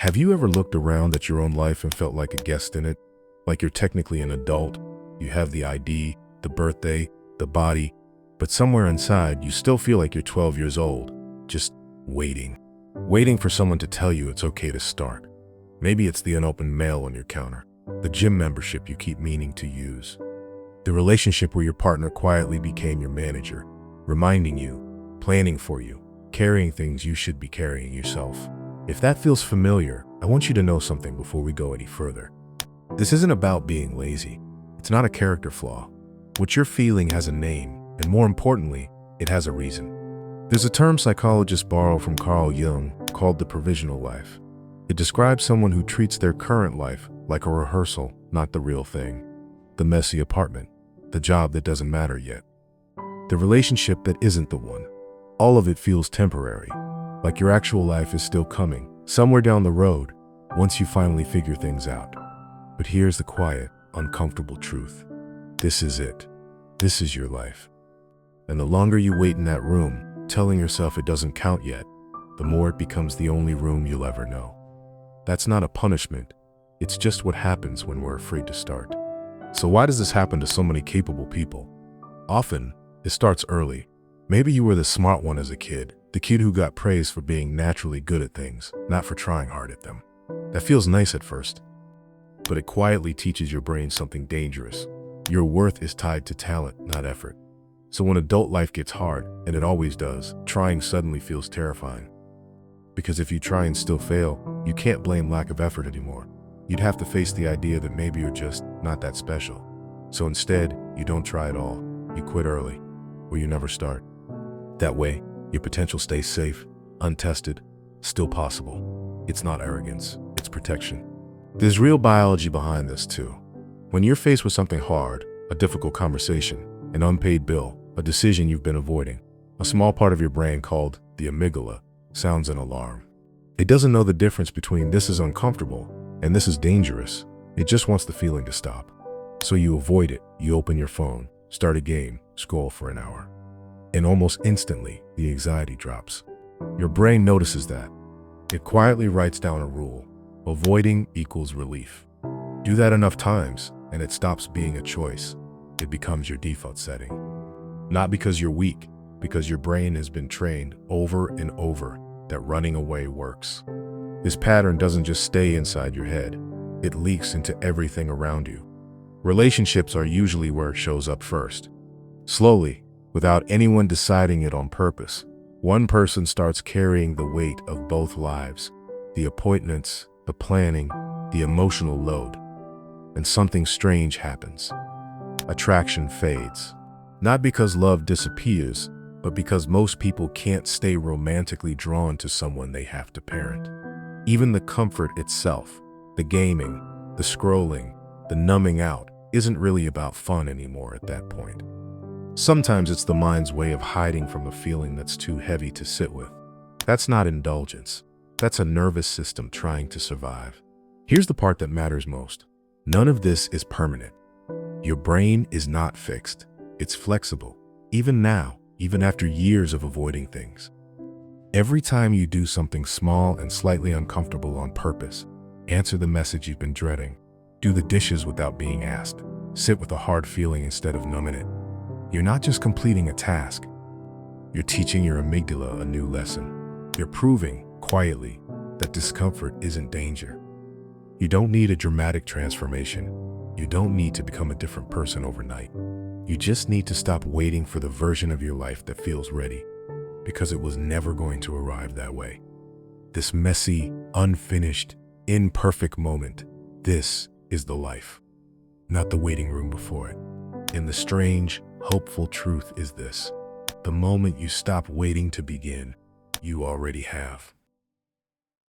Have you ever looked around at your own life and felt like a guest in it? Like you're technically an adult, you have the ID, the birthday, the body, but somewhere inside you still feel like you're 12 years old, just waiting. Waiting for someone to tell you it's okay to start. Maybe it's the unopened mail on your counter, the gym membership you keep meaning to use, the relationship where your partner quietly became your manager, reminding you, planning for you, carrying things you should be carrying yourself. If that feels familiar, I want you to know something before we go any further. This isn't about being lazy. It's not a character flaw. What you're feeling has a name, and more importantly, it has a reason. There's a term psychologists borrow from Carl Jung called the provisional life. It describes someone who treats their current life like a rehearsal, not the real thing. The messy apartment, the job that doesn't matter yet, the relationship that isn't the one. All of it feels temporary, like your actual life is still coming, somewhere down the road, once you finally figure things out. But here's the quiet, uncomfortable truth. This is it. This is your life. And the longer you wait in that room, telling yourself it doesn't count yet, the more it becomes the only room you'll ever know. That's not a punishment. It's just what happens when we're afraid to start. So why does this happen to so many capable people? Often, it starts early. Maybe you were the smart one as a kid, the kid who got praised for being naturally good at things, not for trying hard at them. That feels nice at first, but it quietly teaches your brain something dangerous. Your worth is tied to talent, not effort. So when adult life gets hard, and it always does, trying suddenly feels terrifying. Because if you try and still fail, you can't blame lack of effort anymore. You'd have to face the idea that maybe you're just not that special. So instead, you don't try at all. You quit early, or you never start. That way, your potential stays safe, untested, still possible. It's not arrogance, it's protection. There's real biology behind this too. When you're faced with something hard, a difficult conversation, an unpaid bill, a decision you've been avoiding, a small part of your brain called the amygdala sounds an alarm. It doesn't know the difference between this is uncomfortable and this is dangerous. It just wants the feeling to stop. So you avoid it, you open your phone, start a game, scroll for an hour. And almost instantly, the anxiety drops. Your brain notices that. It quietly writes down a rule. Avoiding equals relief. Do that enough times, and it stops being a choice. It becomes your default setting. Not because you're weak, because your brain has been trained over and over that running away works. This pattern doesn't just stay inside your head. It leaks into everything around you. Relationships are usually where it shows up first. Slowly, without anyone deciding it on purpose, one person starts carrying the weight of both lives, the appointments, the planning, the emotional load. And something strange happens. Attraction fades. Not because love disappears, but because most people can't stay romantically drawn to someone they have to parent. Even the comfort itself, the gaming, the scrolling, the numbing out, isn't really about fun anymore at that point. Sometimes it's the mind's way of hiding from a feeling that's too heavy to sit with. That's not indulgence. That's a nervous system trying to survive. Here's the part that matters most. None of this is permanent. Your brain is not fixed. It's flexible. Even now, even after years of avoiding things. Every time you do something small and slightly uncomfortable on purpose, answer the message you've been dreading. Do the dishes without being asked. Sit with a hard feeling instead of numbing it. You're not just completing a task. You're teaching your amygdala a new lesson. You're proving, quietly, that discomfort isn't danger. You don't need a dramatic transformation. You don't need to become a different person overnight. You just need to stop waiting for the version of your life that feels ready, because it was never going to arrive that way. This messy, unfinished, imperfect moment, this is the life, not the waiting room before it. And the strange, hopeful truth is this: the moment you stop waiting to begin, you already have.